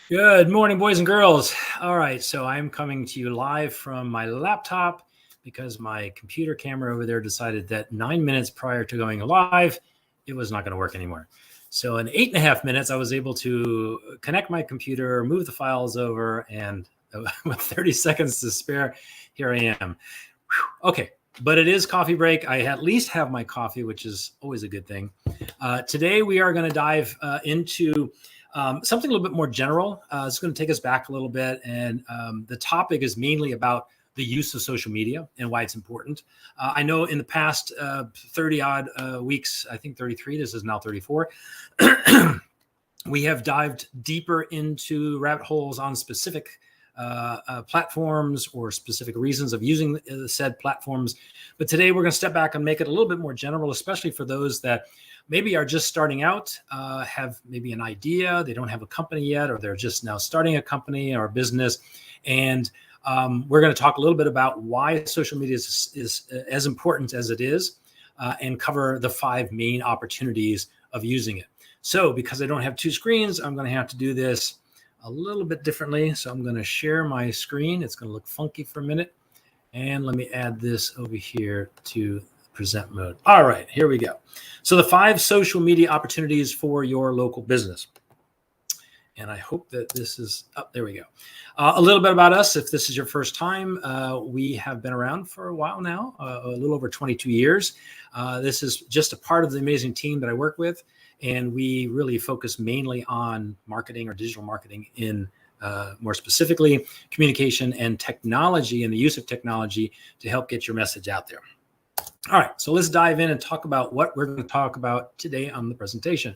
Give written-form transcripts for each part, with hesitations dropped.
Good morning, boys and girls. All right, so I'm coming to you live from my laptop because my computer camera over there decided that 9 minutes prior to going live, it was not going to work anymore. So in 8.5 minutes, I was able to connect my computer, move the files over, and with 30 seconds to spare, here I am. Whew. Okay, but it is coffee break. I at least have my coffee, which is always a good thing. Today, we are going to dive into something a little bit more general. It's going to take us back a little bit. And the topic is mainly about the use of social media and why it's important. I know in the past 30 odd weeks, I think 33, this is now 34, we have dived deeper into rabbit holes on specific platforms or specific reasons of using the said platforms. But today we're going to step back and make it a little bit more general, especially for those that maybe are just starting out, have maybe an idea, they don't have a company yet, or they're just now starting a company or a business. And we're going to talk a little bit about why social media is as important as it is, and cover the 5 main opportunities of using it. So because I don't have 2 screens, I'm going to have to do this a little bit differently. So I'm going to share my screen. It's going to look funky for a minute. And let me add this over here to present mode. All right, here we go. So the 5 social media opportunities for your local business. And I hope that this is up. There we go. A little bit about us. If this is your first time, we have been around for a while now, a little over 22 years. This is just a part of the amazing team that I work with. And we really focus mainly on marketing or digital marketing in more specifically communication and technology and the use of technology to help get your message out there. All right, so let's dive in and talk about what we're going to talk about today on the presentation.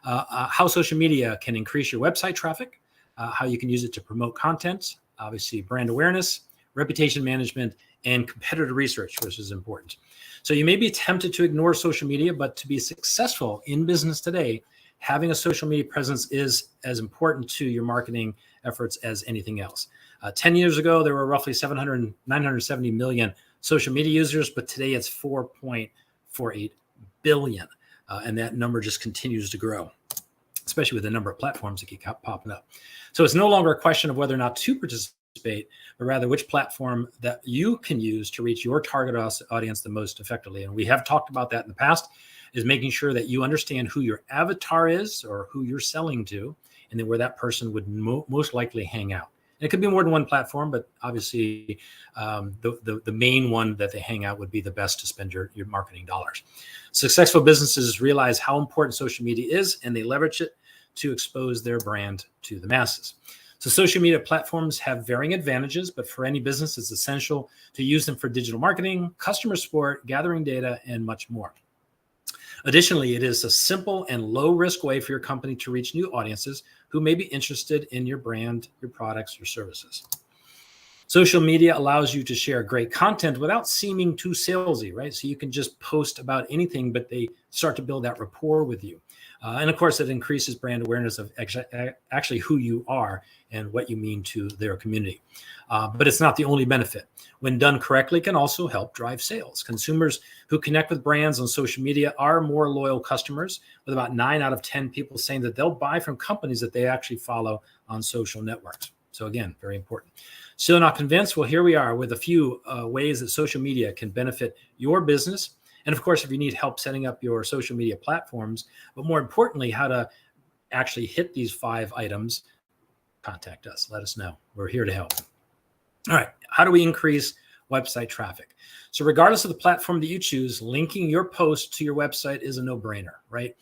How social media can increase your website traffic, how you can use it to promote content, obviously brand awareness, reputation management, and competitor research, which is important. So you may be tempted to ignore social media, but to be successful in business today, having a social media presence is as important to your marketing efforts as anything else. 10 years ago, there were roughly 970 million social media users, but today it's 4.48 billion. And that number just continues to grow, especially with the number of platforms that keep popping up. So it's no longer a question of whether or not to participate, but rather which platform that you can use to reach your target audience the most effectively. And we have talked about that in the past, is making sure that you understand who your avatar is or who you're selling to, and then where that person would most likely hang out. And it could be more than one platform, but obviously the main one that they hang out would be the best to spend your marketing dollars. Successful businesses realize how important social media is, and they leverage it to expose their brand to the masses. So social media platforms have varying advantages, but for any business, it's essential to use them for digital marketing, customer support, gathering data, and much more. Additionally, it is a simple and low-risk way for your company to reach new audiences who may be interested in your brand, your products, your services. Social media allows you to share great content without seeming too salesy, right? So you can just post about anything, but they start to build that rapport with you. And of course, it increases brand awareness of actually who you are and what you mean to their community. But it's not the only benefit. When done correctly, can also help drive sales. Consumers who connect with brands on social media are more loyal customers, with about 9 out of 10 people saying that they'll buy from companies that they actually follow on social networks. So again, very important. Still not convinced? Well, here we are with a few ways that social media can benefit your business. And of course, if you need help setting up your social media platforms, but more importantly, how to actually hit these 5 items, contact us. Let us know. We're here to help. All right. How do we increase website traffic? So regardless of the platform that you choose, linking your post to your website is a no-brainer, right?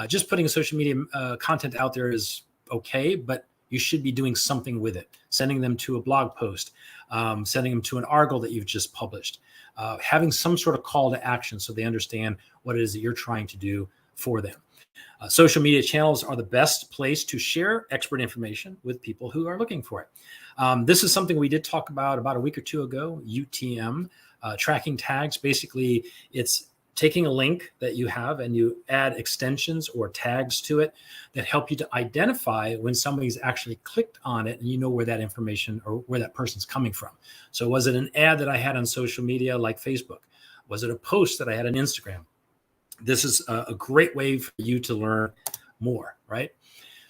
Just putting social media content out there is okay, but you should be doing something with it, sending them to a blog post, sending them to an article that you've just published, having some sort of call to action so they understand what it is that you're trying to do for them. Social media channels are the best place to share expert information with people who are looking for it. This is something we did talk about a week or 2 ago, UTM, tracking tags. Basically, it's taking a link that you have and you add extensions or tags to it that help you to identify when somebody's actually clicked on it and you know where that information or where that person's coming from. So was it an ad that I had on social media like Facebook? Was it a post that I had on Instagram? This is a great way for you to learn more, right?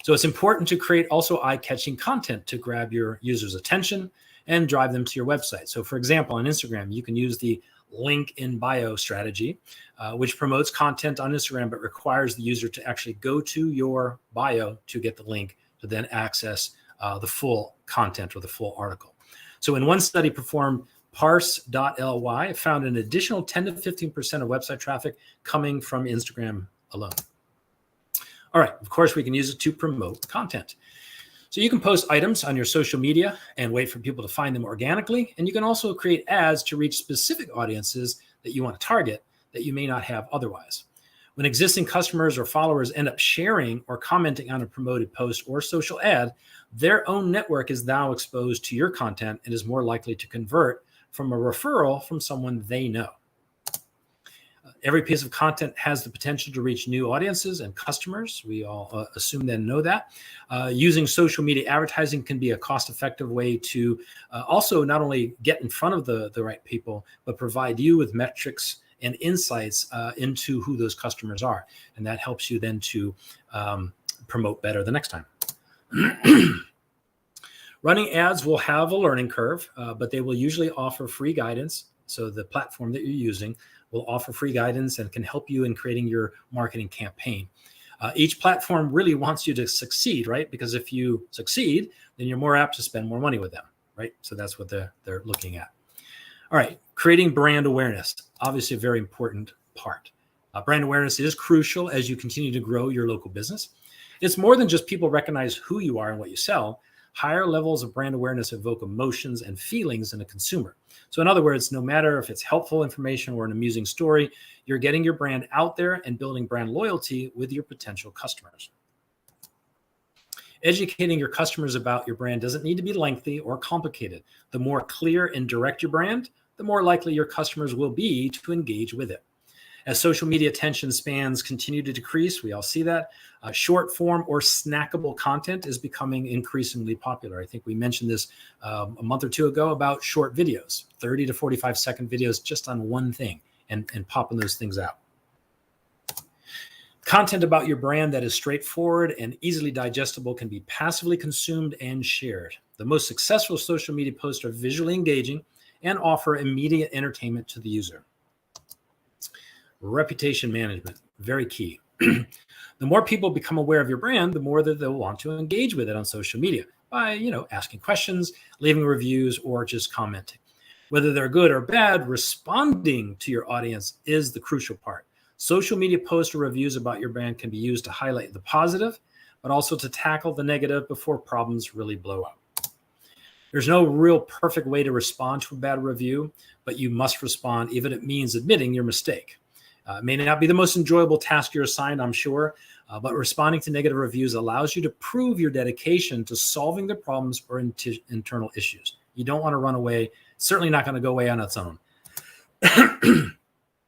So it's important to create also eye-catching content to grab your users' attention and drive them to your website. So for example, on Instagram, you can use the link in bio strategy, which promotes content on Instagram, but requires the user to actually go to your bio to get the link to then access the full content or the full article. So in one study performed, parse.ly found an additional 10 to 15% of website traffic coming from Instagram alone. All right, of course, we can use it to promote content. So you can post items on your social media and wait for people to find them organically. And you can also create ads to reach specific audiences that you want to target that you may not have otherwise. When existing customers or followers end up sharing or commenting on a promoted post or social ad, their own network is now exposed to your content and is more likely to convert from a referral from someone they know. Every piece of content has the potential to reach new audiences and customers. We all assume then know that. Using social media advertising can be a cost-effective way to also not only get in front of the right people, but provide you with metrics and insights into who those customers are. And that helps you then to promote better the next time. Running ads will have a learning curve, but they will usually offer free guidance. So the platform that you're using will offer free guidance and can help you in creating your marketing campaign. Each platform really wants you to succeed, right? Because if you succeed, then you're more apt to spend more money with them, right? So that's what they're looking at. All right, creating brand awareness, obviously a very important part. Brand awareness is crucial as you continue to grow your local business. It's more than just people recognize who you are and what you sell. Higher levels of brand awareness evoke emotions and feelings in a consumer. So in other words, no matter if it's helpful information or an amusing story, you're getting your brand out there and building brand loyalty with your potential customers. Educating your customers about your brand doesn't need to be lengthy or complicated. The more clear and direct your brand, the more likely your customers will be to engage with it. As social media attention spans continue to decrease, we all see that, short form or snackable content is becoming increasingly popular. I think we mentioned this a month or two ago about short videos, 30 to 45-second videos just on one thing and popping those things out. Content about your brand that is straightforward and easily digestible can be passively consumed and shared. The most successful social media posts are visually engaging and offer immediate entertainment to the user. Reputation management, very key. The more people become aware of your brand, the more that they'll want to engage with it on social media by, asking questions, leaving reviews, or just commenting. Whether they're good or bad, responding to your audience is the crucial part. Social media posts or reviews about your brand can be used to highlight the positive, but also to tackle the negative before problems really blow up. There's no real perfect way to respond to a bad review, but you must respond even if it means admitting your mistake. It may not be the most enjoyable task you're assigned, I'm sure, but responding to negative reviews allows you to prove your dedication to solving the problems or internal issues. You don't want to run away. It's certainly not going to go away on its own.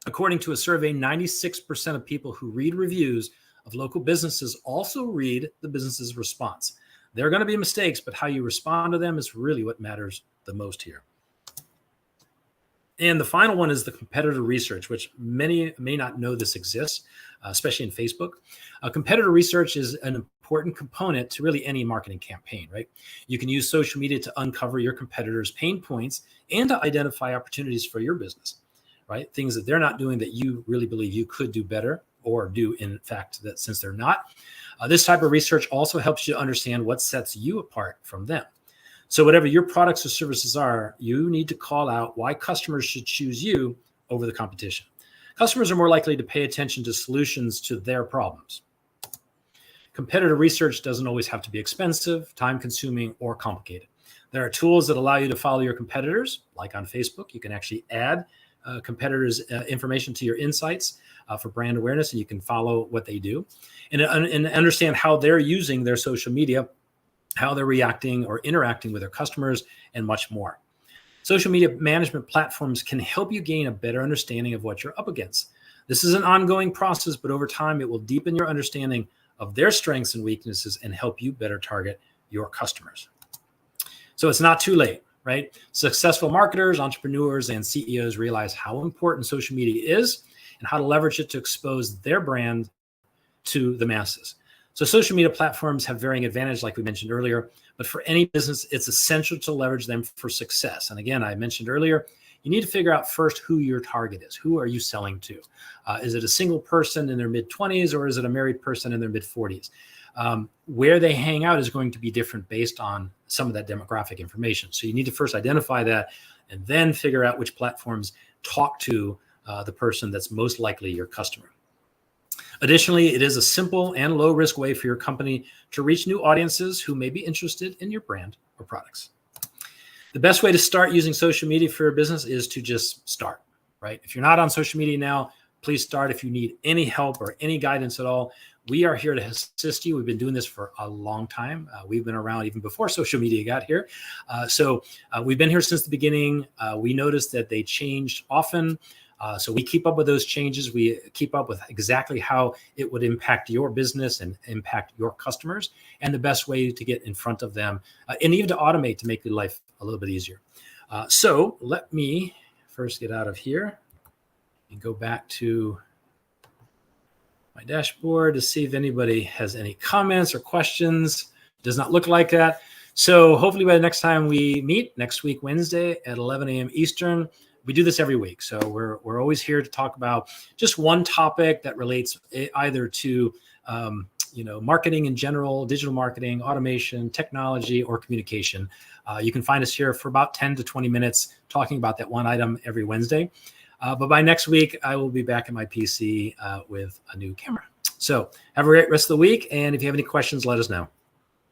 According to a survey, 96% of people who read reviews of local businesses also read the business's response. There are going to be mistakes, but how you respond to them is really what matters the most here. And the final one is the competitor research, which many may not know this exists, especially in Facebook. Competitor research is an important component to really any marketing campaign, right? You can use social media to uncover your competitors' pain points and to identify opportunities for your business, right? Things that they're not doing that you really believe you could do better or do, in fact, that since they're not. This type of research also helps you understand what sets you apart from them. So whatever your products or services are, you need to call out why customers should choose you over the competition. Customers are more likely to pay attention to solutions to their problems. Competitor research doesn't always have to be expensive, time-consuming, or complicated. There are tools that allow you to follow your competitors, like on Facebook. You can actually add competitors' information to your insights for brand awareness, and you can follow what they do and understand how they're using their social media, how they're reacting or interacting with their customers, and much more. Social media management platforms can help you gain a better understanding of what you're up against. This is an ongoing process, but over time, it will deepen your understanding of their strengths and weaknesses and help you better target your customers. So it's not too late, right? Successful marketers, entrepreneurs, and CEOs realize how important social media is and how to leverage it to expose their brand to the masses. So social media platforms have varying advantages, like we mentioned earlier, but for any business, it's essential to leverage them for success. And again, I mentioned earlier, you need to figure out first who your target is. Who are you selling to? Is it a single person in their mid-20s, or is it a married person in their mid-40s? Where they hang out is going to be different based on some of that demographic information. So you need to first identify that and then figure out which platforms talk to the person that's most likely your customer. Additionally, it is a simple and low-risk way for your company to reach new audiences who may be interested in your brand or products. The best way to start using social media for your business is to just start, right? If you're not on social media now, please start. If you need any help or any guidance at all, we are here to assist you. We've been doing this for a long time. We've been around even before social media got here. So we've been here since the beginning. We noticed that they changed often. So we keep up with those changes. We keep up with exactly how it would impact your business and impact your customers, and the best way to get in front of them, and even to automate to make your life a little bit easier. So let me first get out of here and go back to my dashboard to see if anybody has any comments or questions. It does not look like that. So hopefully by the next time we meet, next week, Wednesday at 11 a.m. Eastern, we do this every week. So we're always here to talk about just one topic that relates either to marketing in general, digital marketing, automation, technology, or communication. You can find us here for about 10 to 20 minutes talking about that one item every Wednesday. But by next week, I will be back at my PC with a new camera. So have a great rest of the week. And if you have any questions, let us know.